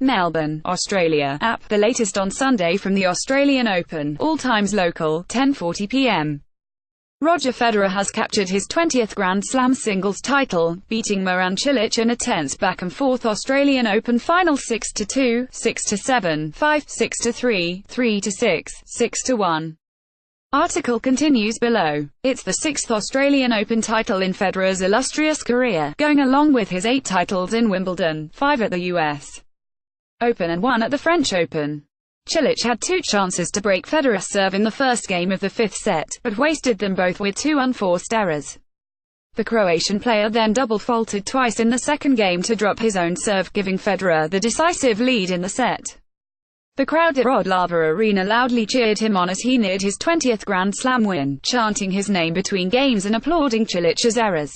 Melbourne, Australia. App. The latest on Sunday from the Australian Open. All times local, 10:40 p.m. Roger Federer has captured his 20th Grand Slam singles title, beating Marin Cilic in a tense back-and-forth Australian Open final 6-2, 6-7, 5, 6-3, 3-6, 6-1. Article continues below. It's the 6th Australian Open title in Federer's illustrious career, going along with his 8 titles in Wimbledon, 5 at the US Open and 1 at the French Open. Cilic had 2 chances to break Federer's serve in the first game of the 5th set, but wasted them both with 2 unforced errors. The Croatian player then double-faulted twice in the second game to drop his own serve, giving Federer the decisive lead in the set. The crowd at Rod Laver Arena loudly cheered him on as he neared his 20th Grand Slam win, chanting his name between games and applauding Cilic's errors.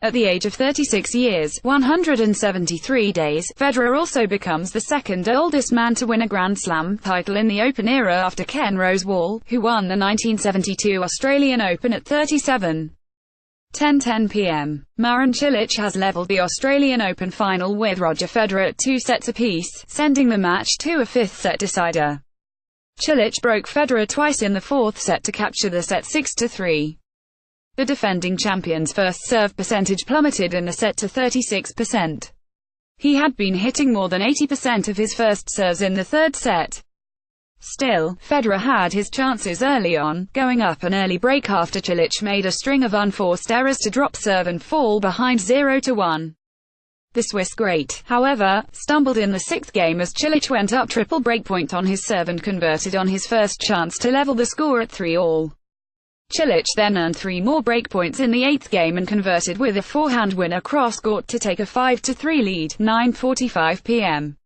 At the age of 36 years, 173 days, Federer also becomes the second oldest man to win a Grand Slam title in the Open era after Ken Rosewall, who won the 1972 Australian Open at 37. 10:10 p.m. Marin Cilic has levelled the Australian Open final with Roger Federer at 2 sets apiece, sending the match to a 5th set decider. Cilic broke Federer twice in the 4th set to capture the set 6-3. The defending champion's first serve percentage plummeted in the set to 36%. He had been hitting more than 80% of his first serves in the 3rd set. Still, Federer had his chances early on, going up an early break after Cilic made a string of unforced errors to drop serve and fall behind 0-1. The Swiss great, however, stumbled in the 6th game as Cilic went up triple breakpoint on his serve and converted on his first chance to level the score at 3-all. Cilic then earned 3 more breakpoints in the 8th game and converted with a forehand winner cross-court to take a 5-3 lead, 9:45 p.m.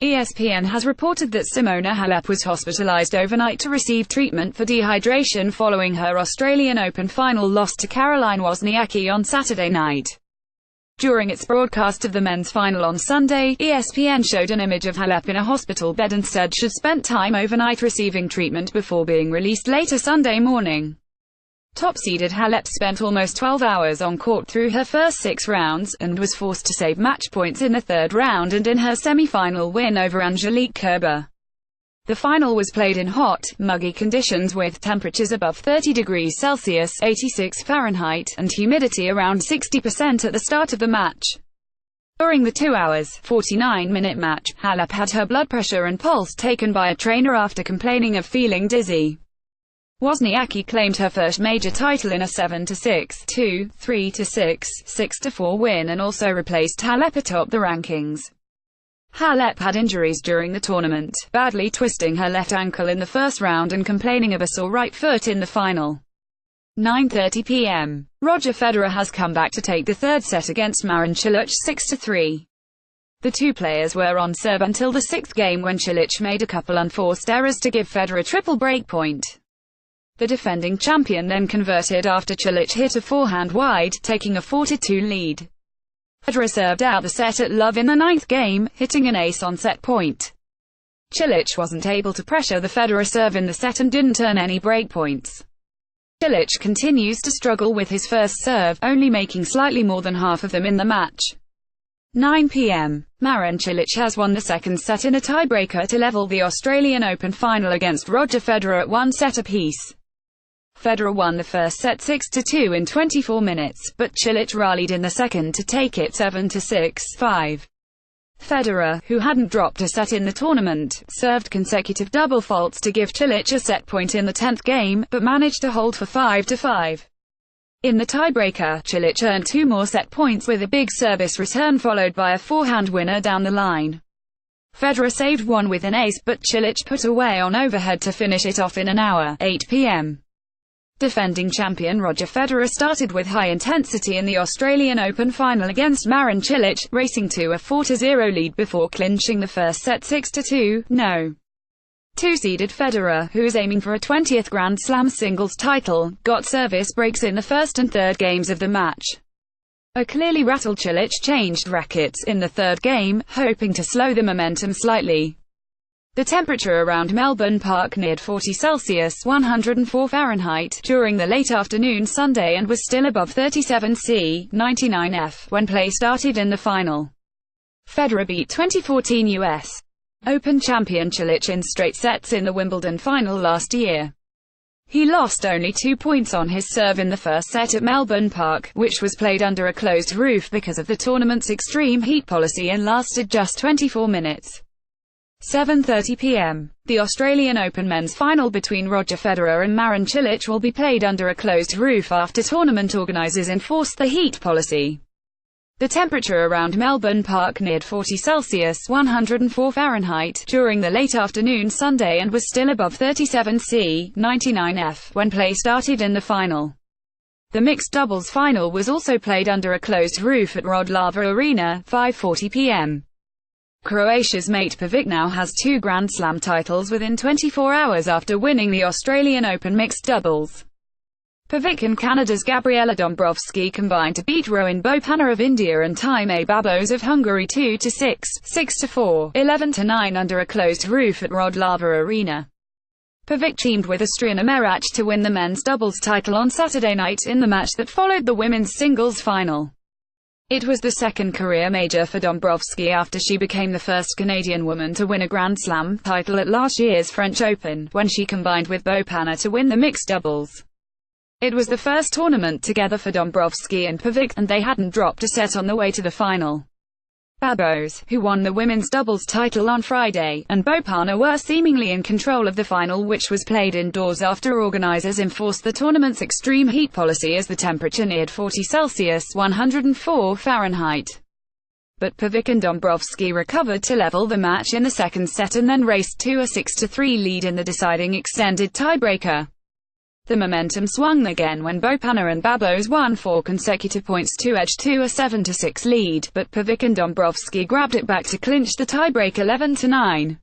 ESPN has reported that Simona Halep was hospitalized overnight to receive treatment for dehydration following her Australian Open final loss to Caroline Wozniacki on Saturday night. During its broadcast of the men's final on Sunday, ESPN showed an image of Halep in a hospital bed and said she'd spent time overnight receiving treatment before being released later Sunday morning. Top-seeded Halep spent almost 12 hours on court through her first 6 rounds, and was forced to save match points in the 3rd round and in her semi-final win over Angelique Kerber. The final was played in hot, muggy conditions with temperatures above 30 degrees Celsius (86 Fahrenheit) and humidity around 60% at the start of the match. During the 2 hours, 49-minute match, Halep had her blood pressure and pulse taken by a trainer after complaining of feeling dizzy. Wozniacki claimed her first major title in a 7-6, 2, 3-6, 6-4 win and also replaced Halep atop the rankings. Halep had injuries during the tournament, badly twisting her left ankle in the first round and complaining of a sore right foot in the final. 9:30 p.m. Roger Federer has come back to take the 3rd set against Marin Cilic 6-3. The two players were on serve until the 6th game when Cilic made a couple unforced errors to give Federer a triple breakpoint. The defending champion then converted after Cilic hit a forehand wide, taking a 4-2 lead. Federer served out the set at love in the 9th game, hitting an ace on set point. Cilic wasn't able to pressure the Federer serve in the set and didn't earn any breakpoints. Cilic continues to struggle with his first serve, only making slightly more than half of them in the match. 9 p.m. Marin Cilic has won the 2nd set in a tiebreaker to level the Australian Open final against Roger Federer at 1 set apiece. Federer won the first set 6-2 in 24 minutes, but Cilic rallied in the second to take it 7-6, 5. Federer, who hadn't dropped a set in the tournament, served consecutive double faults to give Cilic a set point in the 10th game, but managed to hold for 5-5. In the tiebreaker, Cilic earned 2 more set points with a big service return followed by a forehand winner down the line. Federer saved one with an ace, but Cilic put away on overhead to finish it off in an hour. 8 p.m. Defending champion Roger Federer started with high intensity in the Australian Open final against Marin Cilic, racing to a 4-0 lead before clinching the first set 6-2, no. 2-seeded Federer, who is aiming for a 20th Grand Slam singles title, got service breaks in the 1st and 3rd games of the match. A clearly rattled Cilic changed rackets in the 3rd game, hoping to slow the momentum slightly. The temperature around Melbourne Park neared 40 Celsius (104 Fahrenheit) during the late afternoon Sunday and was still above 37 C (99 F) when play started in the final. Federer beat 2014 US Open champion Cilic in straight sets in the Wimbledon final last year. He lost only 2 points on his serve in the first set at Melbourne Park, which was played under a closed roof because of the tournament's extreme heat policy and lasted just 24 minutes. 7:30 p.m. The Australian Open men's final between Roger Federer and Marin Cilic will be played under a closed roof after tournament organisers enforced the heat policy. The temperature around Melbourne Park neared 40 Celsius (104 Fahrenheit) during the late afternoon Sunday and was still above 37 C (99 F) when play started in the final. The mixed doubles final was also played under a closed roof at Rod Laver Arena, 5:40 p.m. Croatia's Mate Pavic now has 2 Grand Slam titles within 24 hours after winning the Australian Open mixed doubles. Pavic and Canada's Gabriela Dombrovski combined to beat Rowan Bopanna of India and Time Babos of Hungary 2-6, 6-4, 11-9 under a closed roof at Rod Laver Arena. Pavic teamed with Austrian Merac to win the men's doubles title on Saturday night in the match that followed the women's singles final. It was the second career major for Dombrovski after she became the first Canadian woman to win a Grand Slam title at last year's French Open, when she combined with Bopanna to win the mixed doubles. It was the first tournament together for Dombrovski and Pavic, and they hadn't dropped a set on the way to the final. Babos, who won the women's doubles title on Friday, and Bopanna were seemingly in control of the final, which was played indoors after organisers enforced the tournament's extreme heat policy as the temperature neared 40 Celsius (104 Fahrenheit). But Pavic and Dombrovski recovered to level the match in the second set and then raced to a 6-3 lead in the deciding extended tiebreaker. The momentum swung again when Bopanna and Babos won 4 consecutive points to edge to a 7-6 lead, but Pavic and Dombrovski grabbed it back to clinch the tiebreak 11-9.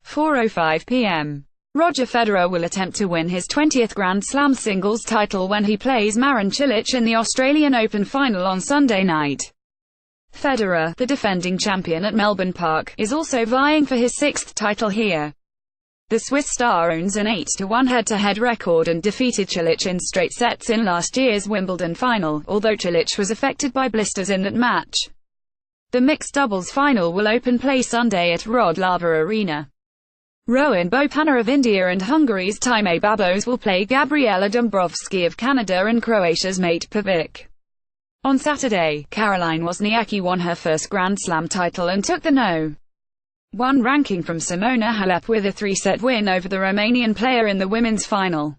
4:05 p.m. Roger Federer will attempt to win his 20th Grand Slam singles title when he plays Marin Cilic in the Australian Open final on Sunday night. Federer, the defending champion at Melbourne Park, is also vying for his 6th title here. The Swiss star owns an 8-1 head-to-head record and defeated Cilic in straight sets in last year's Wimbledon final, although Cilic was affected by blisters in that match. The mixed doubles final will open play Sunday at Rod Laver Arena. Rowan Bopanna of India and Hungary's Time Babos will play Gabriela Dombrovski of Canada and Croatia's Mate Pavic. On Saturday, Caroline Wozniacki won her first Grand Slam title and took the No. 1 ranking from Simona Halep with a 3-set win over the Romanian player in the women's final.